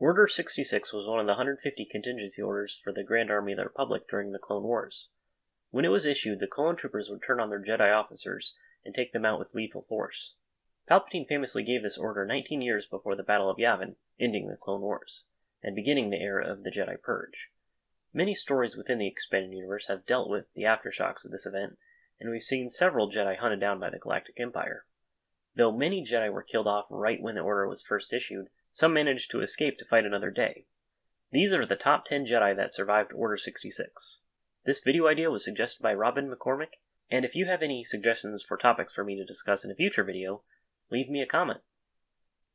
Order 66 was one of the 150 contingency orders for the Grand Army of the Republic during the Clone Wars. When it was issued, the clone troopers would turn on their Jedi officers and take them out with lethal force. Palpatine famously gave this order 19 years before the Battle of Yavin, ending the Clone Wars, and beginning the era of the Jedi Purge. Many stories within the expanded universe have dealt with the aftershocks of this event, and we've seen several Jedi hunted down by the Galactic Empire. Though many Jedi were killed off right when the order was first issued, some managed to escape to fight another day. These are the top 10 Jedi that survived Order 66. This video idea was suggested by Robin McCormick, and if you have any suggestions for topics for me to discuss in a future video, leave me a comment.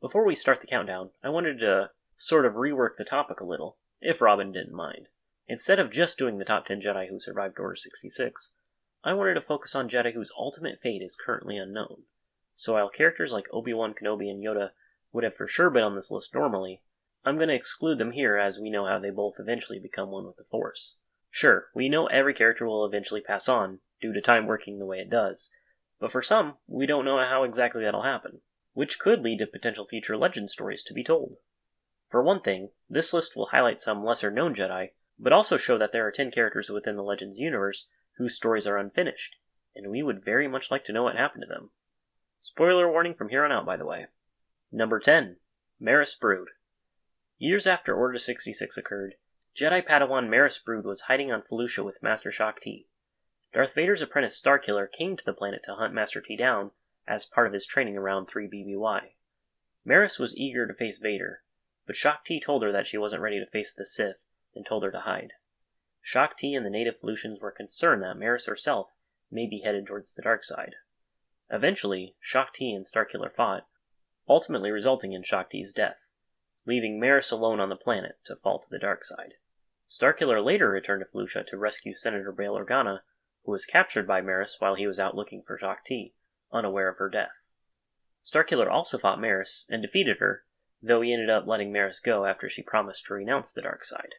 Before we start the countdown, I wanted to sort of rework the topic a little, if Robin didn't mind. Instead of just doing the top 10 Jedi who survived Order 66, I wanted to focus on Jedi whose ultimate fate is currently unknown. So while characters like Obi-Wan Kenobi and Yoda would have for sure been on this list normally, I'm going to exclude them here as we know how they both eventually become one with the Force. Sure, we know every character will eventually pass on, due to time working the way it does, but for some, we don't know how exactly that'll happen, which could lead to potential future legend stories to be told. For one thing, this list will highlight some lesser-known Jedi, but also show that there are 10 characters within the Legends universe whose stories are unfinished, and we would very much like to know what happened to them. Spoiler warning from here on out, by the way. Number 10. Maris Brood. Years after Order 66 occurred, Jedi Padawan Maris Brood was hiding on Felucia with Master Shaak Ti. Darth Vader's apprentice Starkiller came to the planet to hunt Master Ti down as part of his training around 3BBY. Maris was eager to face Vader, but Shaak Ti told her that she wasn't ready to face the Sith and told her to hide. Shaak Ti and the native Felucians were concerned that Maris herself may be headed towards the dark side. Eventually, Shaak Ti and Starkiller fought, ultimately resulting in Shaak Ti's death, leaving Maris alone on the planet to fall to the dark side. Starkiller later returned to Felucia to rescue Senator Bail Organa, who was captured by Maris while he was out looking for Shaak Ti, unaware of her death. Starkiller also fought Maris and defeated her, though he ended up letting Maris go after she promised to renounce the dark side.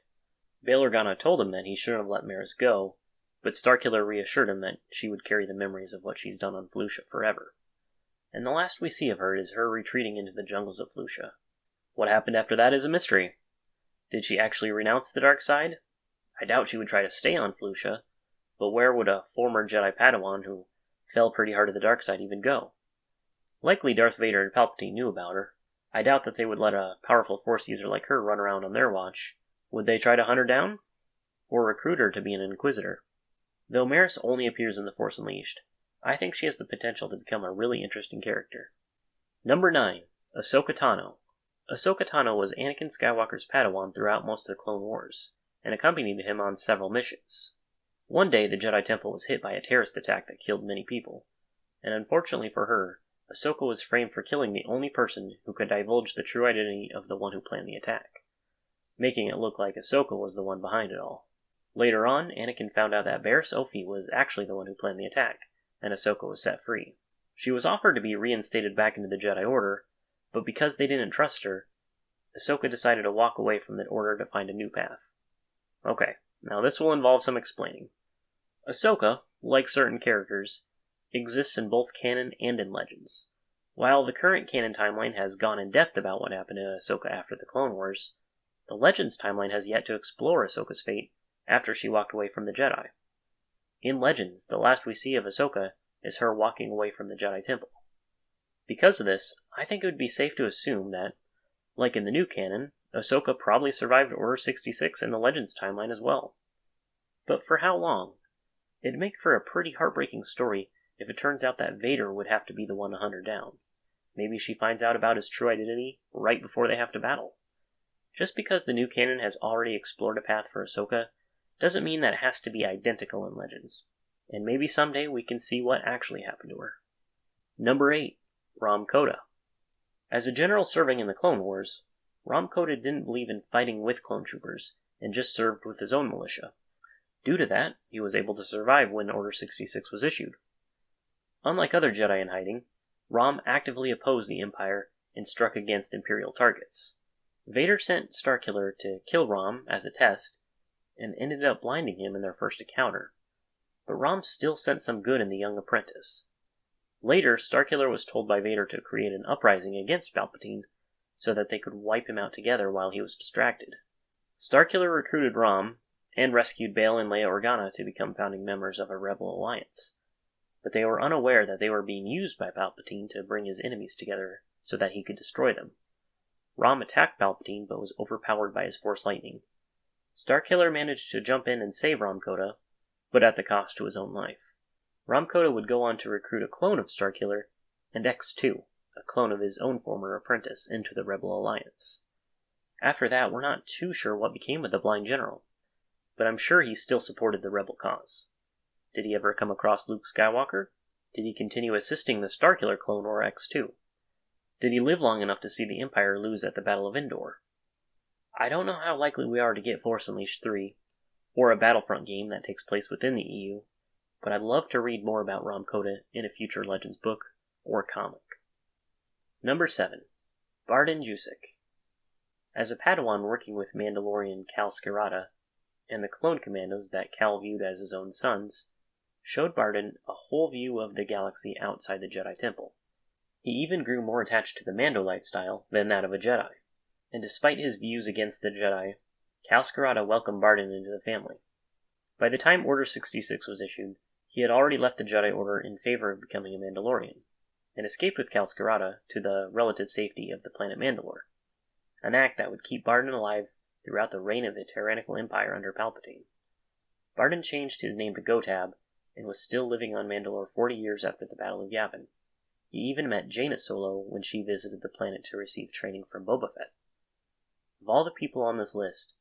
Bail Organa told him that he shouldn't have let Maris go, but Starkiller reassured him that she would carry the memories of what she's done on Felucia forever. And the last we see of her is her retreating into the jungles of Felucia. What happened after that is a mystery. Did she actually renounce the dark side? I doubt she would try to stay on Felucia, but where would a former Jedi Padawan who fell pretty hard to the dark side even go? Likely Darth Vader and Palpatine knew about her. I doubt that they would let a powerful Force user like her run around on their watch. Would they try to hunt her down? Or recruit her to be an Inquisitor? Though Maris only appears in The Force Unleashed, I think she has the potential to become a really interesting character. Number 9. Ahsoka Tano. Ahsoka Tano was Anakin Skywalker's Padawan throughout most of the Clone Wars, and accompanied him on several missions. One day, the Jedi Temple was hit by a terrorist attack that killed many people, and unfortunately for her, Ahsoka was framed for killing the only person who could divulge the true identity of the one who planned the attack, making it look like Ahsoka was the one behind it all. Later on, Anakin found out that Barriss Offee was actually the one who planned the attack, and Ahsoka was set free. She was offered to be reinstated back into the Jedi Order, but because they didn't trust her, Ahsoka decided to walk away from the Order to find a new path. Okay, now this will involve some explaining. Ahsoka, like certain characters, exists in both canon and in Legends. While the current canon timeline has gone in depth about what happened to Ahsoka after the Clone Wars, the Legends timeline has yet to explore Ahsoka's fate after she walked away from the Jedi. In Legends, the last we see of Ahsoka is her walking away from the Jedi Temple. Because of this, I think it would be safe to assume that, like in the new canon, Ahsoka probably survived Order 66 in the Legends timeline as well. But for how long? It'd make for a pretty heartbreaking story if it turns out that Vader would have to be the one to hunt her down. Maybe she finds out about his true identity right before they have to battle. Just because the new canon has already explored a path for Ahsoka doesn't mean that it has to be identical in Legends. And maybe someday we can see what actually happened to her. Number 8. Rahm Kota. As a general serving in the Clone Wars, Rahm Kota didn't believe in fighting with clone troopers, and just served with his own militia. Due to that, he was able to survive when Order 66 was issued. Unlike other Jedi in hiding, Rahm actively opposed the Empire and struck against Imperial targets. Vader sent Starkiller to kill Rahm as a test, and ended up blinding him in their first encounter. But Rahm still sent some good in the young apprentice. Later, Starkiller was told by Vader to create an uprising against Palpatine, so that they could wipe him out together while he was distracted. Starkiller recruited Rahm and rescued Bail and Leia Organa to become founding members of a rebel alliance, but they were unaware that they were being used by Palpatine to bring his enemies together so that he could destroy them. Rahm attacked Palpatine but was overpowered by his Force lightning. Starkiller managed to jump in and save Rahm Kota, but at the cost to his own life. Rahm Kota would go on to recruit a clone of Starkiller and X2, a clone of his own former apprentice, into the Rebel Alliance. After that, we're not too sure what became of the Blind General, but I'm sure he still supported the Rebel cause. Did he ever come across Luke Skywalker? Did he continue assisting the Starkiller clone or X2? Did he live long enough to see the Empire lose at the Battle of Endor? I don't know how likely we are to get Force Unleashed 3, or a Battlefront game that takes place within the EU, but I'd love to read more about Rahm Kota in a future Legends book or comic. Number 7. Bardan Jusik. As a Padawan working with Mandalorian Cal Skirata, and the clone commandos that Cal viewed as his own sons, showed Bardan a whole view of the galaxy outside the Jedi Temple. He even grew more attached to the Mando lifestyle than that of a Jedi, and despite his views against the Jedi, Cal Skirata welcomed Bardan into the family. By the time Order 66 was issued, he had already left the Jedi Order in favor of becoming a Mandalorian, and escaped with Cal Skirata to the relative safety of the planet Mandalore, an act that would keep Bardan alive throughout the reign of the tyrannical empire under Palpatine. Bardan changed his name to Gotab, and was still living on Mandalore 40 years after the Battle of Yavin. He even met Jaina Solo when she visited the planet to receive training from Boba Fett. Of all the people on this list,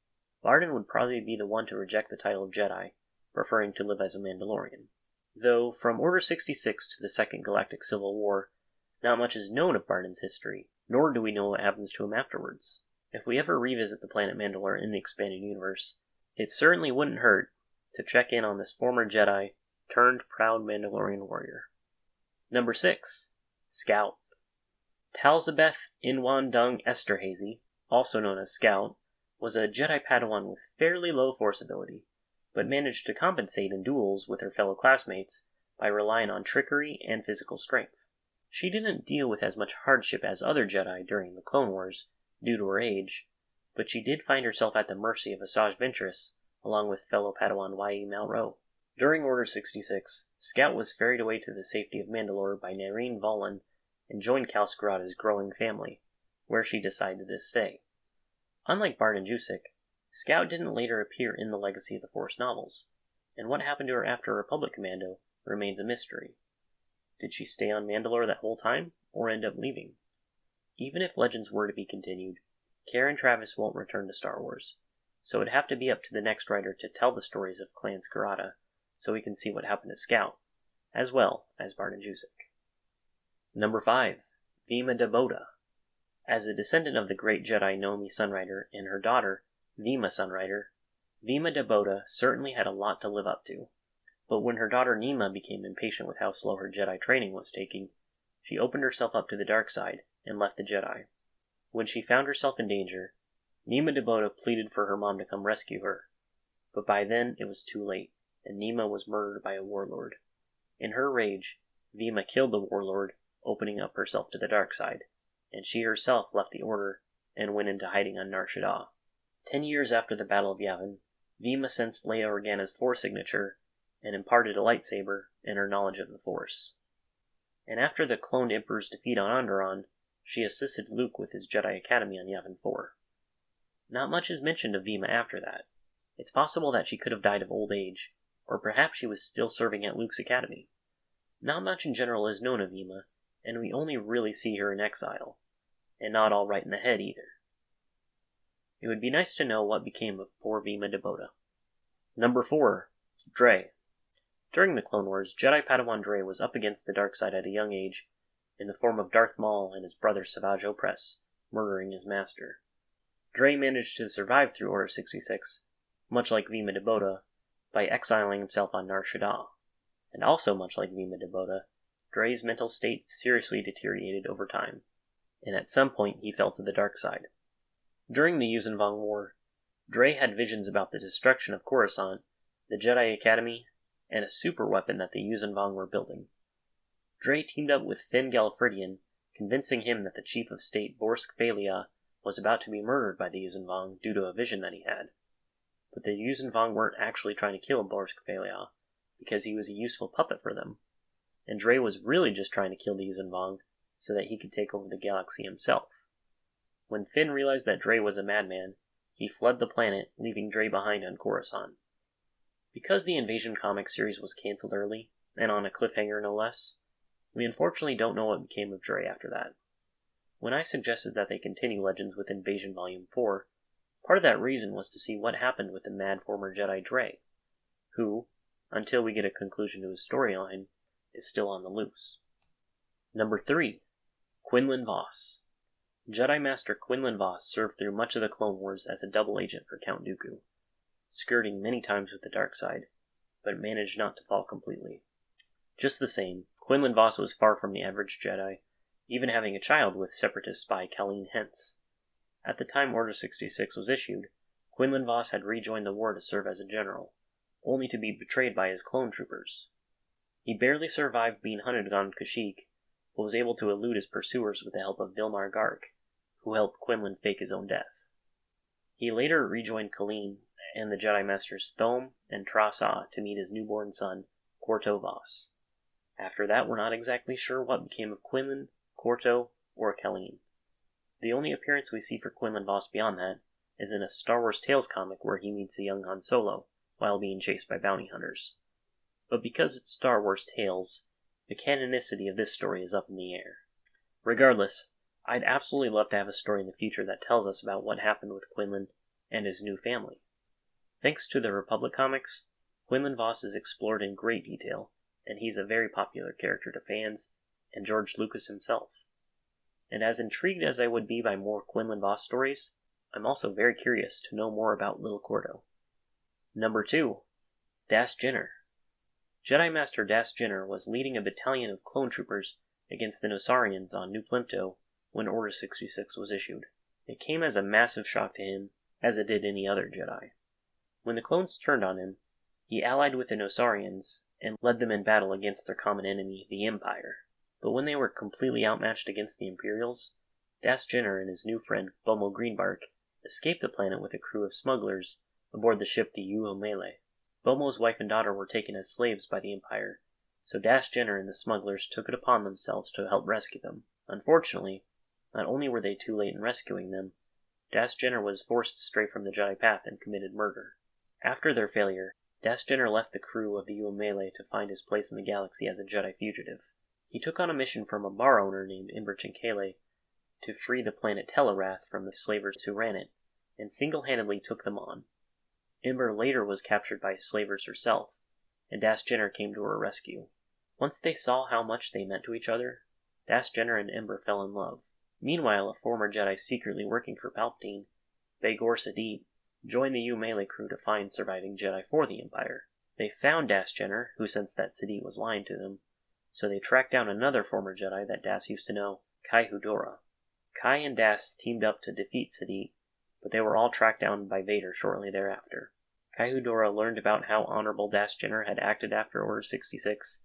Bardan would probably be the one to reject the title of Jedi, preferring to live as a Mandalorian. Though, from Order 66 to the Second Galactic Civil War, not much is known of Bardan's history, nor do we know what happens to him afterwards. If we ever revisit the planet Mandalore in the expanded universe, it certainly wouldn't hurt to check in on this former Jedi turned proud Mandalorian warrior. Number 6. Scout. Talzabeth Enwandung-Esterhazy, also known as Scout, was a Jedi Padawan with fairly low Force ability, but managed to compensate in duels with her fellow classmates by relying on trickery and physical strength. She didn't deal with as much hardship as other Jedi during the Clone Wars, due to her age, but she did find herself at the mercy of Asajj Ventress, along with fellow Padawan Wai Malro. During Order 66, Scout was ferried away to the safety of Mandalore by Nareen Valen and joined Cal Skirata's growing family, where she decided to stay. Unlike Bardan Jusik, Scout didn't later appear in the Legacy of the Force novels, and what happened to her after Republic Commando remains a mystery. Did she stay on Mandalore that whole time, or end up leaving? Even if Legends were to be continued, Karen Traviss won't return to Star Wars, so it'd have to be up to the next writer to tell the stories of Clan Skirata, so we can see what happened to Scout, as well as Bardan Jusik. Number 5. Vima-Da-Boda. As a descendant of the great Jedi Nomi Sunrider and her daughter, Vima Sunrider, Vima-Da-Boda certainly had a lot to live up to. But when her daughter Nima became impatient with how slow her Jedi training was taking, she opened herself up to the dark side and left the Jedi. When she found herself in danger, Vima-Da-Boda pleaded for her mom to come rescue her. But by then it was too late, and Nima was murdered by a warlord. In her rage, Vima killed the warlord, opening up herself to the dark side, and she herself left the Order and went into hiding on Nar Shaddaa. 10 years after the Battle of Yavin, Vima sensed Leia Organa's Force signature and imparted a lightsaber and her knowledge of the Force. And after the cloned Emperor's defeat on Onderon, she assisted Luke with his Jedi Academy on Yavin 4. Not much is mentioned of Vima after that. It's possible that she could have died of old age, or perhaps she was still serving at Luke's Academy. Not much in general is known of Vima, and we only really see her in exile, and not all right in the head either. It would be nice to know what became of poor Vima-Da-Boda. Number 4. Dray. During the Clone Wars, Jedi Padawan Dray was up against the dark side at a young age, in the form of Darth Maul and his brother Savage Opress, murdering his master. Dray managed to survive through Order 66, much like Vima-Da-Boda, by exiling himself on Nar Shaddaa, and also much like Vima-Da-Boda, Dray's mental state seriously deteriorated over time, and at some point he fell to the dark side. During the Yuuzhan Vong War, Dray had visions about the destruction of Coruscant, the Jedi Academy, and a super weapon that the Yuuzhan Vong were building. Dray teamed up with Finn Gallifredian, convincing him that the Chief of State Borsk Phalia was about to be murdered by the Yuuzhan due to a vision that he had. But the Yuuzhan weren't actually trying to kill Borsk Phalia, because he was a useful puppet for them, and Dray was really just trying to kill the Yuuzhan so that he could take over the galaxy himself. When Finn realized that Dray was a madman, he fled the planet, leaving Dray behind on Coruscant. Because the Invasion comic series was cancelled early, and on a cliffhanger no less, we unfortunately don't know what became of Dray after that. When I suggested that they continue Legends with Invasion Volume 4, part of that reason was to see what happened with the mad former Jedi Dray, who, until we get a conclusion to his storyline, is still on the loose. Number 3. Quinlan Vos. Jedi Master Quinlan Vos served through much of the Clone Wars as a double agent for Count Dooku, skirting many times with the dark side, but managed not to fall completely. Just the same, Quinlan Vos was far from the average Jedi, even having a child with Separatist spy Colleen Hence. At the time Order 66 was issued, Quinlan Vos had rejoined the war to serve as a general, only to be betrayed by his clone troopers. He barely survived being hunted on Kashyyyk, but was able to elude his pursuers with the help of Vilmar Gark, who helped Quinlan fake his own death. He later rejoined Colleen and the Jedi Masters Thome and Trasa to meet his newborn son, Corto Vos. After that, we're not exactly sure what became of Quinlan, Corto, or Colleen. The only appearance we see for Quinlan Vos beyond that is in a Star Wars Tales comic where he meets a young Han Solo while being chased by bounty hunters. But because it's Star Wars Tales, the canonicity of this story is up in the air. Regardless, I'd absolutely love to have a story in the future that tells us about what happened with Quinlan and his new family. Thanks to the Republic comics, Quinlan Vos is explored in great detail, and he's a very popular character to fans and George Lucas himself. And as intrigued as I would be by more Quinlan Vos stories, I'm also very curious to know more about Little Corto. Number 2. Das Jennir. Jedi Master Das Jennir was leading a battalion of clone troopers against the Nosarians on New Plimto when Order 66 was issued. It came as a massive shock to him, as it did any other Jedi. When the clones turned on him, he allied with the Nosarians and led them in battle against their common enemy, the Empire. But when they were completely outmatched against the Imperials, Das Jennir and his new friend, Bomo Greenbark, escaped the planet with a crew of smugglers aboard the ship the Yuho-Mele. Bomo's wife and daughter were taken as slaves by the Empire, so Das Jennir and the smugglers took it upon themselves to help rescue them. Unfortunately, not only were they too late in rescuing them, Das Jennir was forced to stray from the Jedi path and committed murder. After their failure, Das Jennir left the crew of the Yuho-Mele to find his place in the galaxy as a Jedi fugitive. He took on a mission from a bar owner named Imber Chinkele to free the planet Telarath from the slavers who ran it, and single-handedly took them on. Imber later was captured by slavers herself, and Das Jennir came to her rescue. Once they saw how much they meant to each other, Das Jennir and Imber fell in love. Meanwhile, a former Jedi secretly working for Palpatine, Begor Sidit, joined the Yuho-Mele crew to find surviving Jedi for the Empire. They found Das Jennir, who sensed that Sidit was lying to them, so they tracked down another former Jedi that Das used to know, Kai Hudora. Kai and Das teamed up to defeat Sidit, but they were all tracked down by Vader shortly thereafter. Kai Hudora learned about how honorable Das Jennir had acted after Order 66,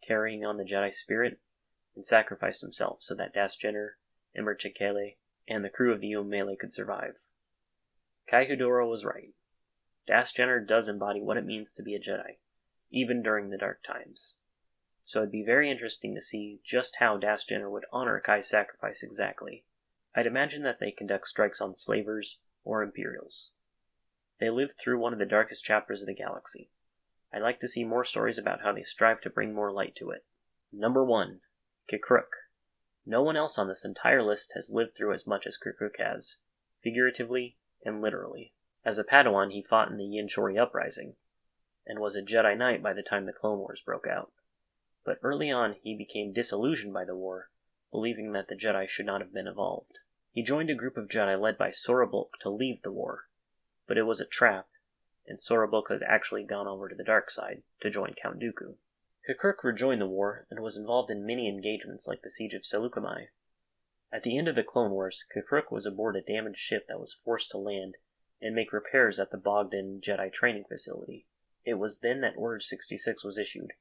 carrying on the Jedi spirit, and sacrificed himself so that Das Jennir, Imber Chinkele, and the crew of the Yuho-Mele could survive. Kai Hudora was right. Das Jennir does embody what it means to be a Jedi, even during the dark times. So it'd be very interesting to see just how Das Jennir would honor Kai's sacrifice exactly. I'd imagine that they conduct strikes on slavers or Imperials. They lived through one of the darkest chapters of the galaxy. I'd like to see more stories about how they strive to bring more light to it. Number 1. K'Kruk. No one else on this entire list has lived through as much as K'Kruk has, figuratively and literally. As a Padawan, he fought in the Yin Shori Uprising, and was a Jedi Knight by the time the Clone Wars broke out. But early on, he became disillusioned by the war, believing that the Jedi should not have been evolved. He joined a group of Jedi led by Sora Bulq to leave the war, but it was a trap, and Sora Bulq had actually gone over to the dark side to join Count Dooku. K'Kruk rejoined the war and was involved in many engagements like the Siege of Seleucami. At the end of the Clone Wars, K'Kruk was aboard a damaged ship that was forced to land and make repairs at the Bogdan Jedi training facility. It was then that Order 66 was issued,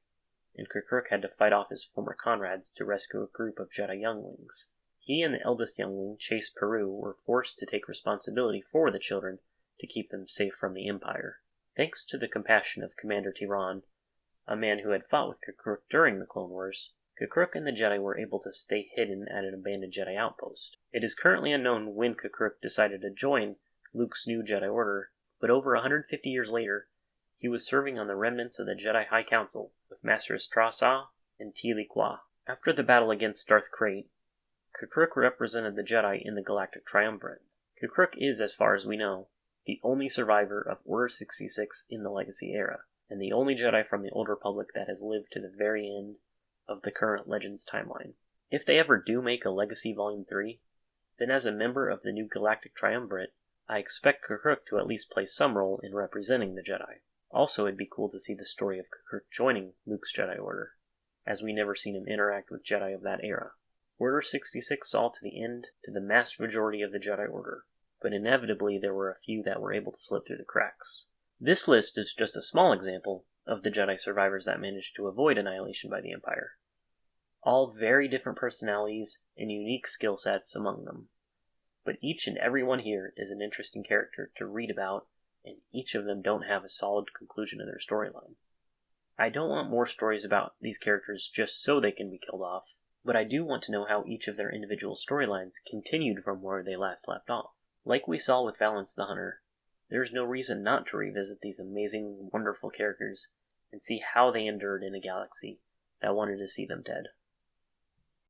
and K'Kruk had to fight off his former comrades to rescue a group of Jedi younglings. He and the eldest youngling, Chase Peru, were forced to take responsibility for the children to keep them safe from the Empire. Thanks to the compassion of Commander Tiran, a man who had fought with Kukruk during the Clone Wars, Kukruk and the Jedi were able to stay hidden at an abandoned Jedi outpost. It is currently unknown when Kukruk decided to join Luke's new Jedi Order, but over 150 years later, he was serving on the remnants of the Jedi High Council with Masters Trasa and Tili Kwa. After the battle against Darth Krayt, Kukruk represented the Jedi in the Galactic Triumvirate. Kukruk is, as far as we know, the only survivor of Order 66 in the Legacy era, and the only Jedi from the Old Republic that has lived to the very end of the current Legends timeline. If they ever do make a Legacy Volume 3, then as a member of the new Galactic Triumvirate, I expect Kukruk to at least play some role in representing the Jedi. Also, it'd be cool to see the story of Kukruk joining Luke's Jedi Order, as we never seen him interact with Jedi of that era. Order 66 saw to the end to the vast majority of the Jedi Order, but inevitably there were a few that were able to slip through the cracks. This list is just a small example of the Jedi survivors that managed to avoid annihilation by the Empire. All very different personalities and unique skill sets among them, but each and every one here is an interesting character to read about, and each of them don't have a solid conclusion in their storyline. I don't want more stories about these characters just so they can be killed off, but I do want to know how each of their individual storylines continued from where they last left off. Like we saw with Valance the Hunter, there's no reason not to revisit these amazing, wonderful characters and see how they endured in a galaxy that wanted to see them dead.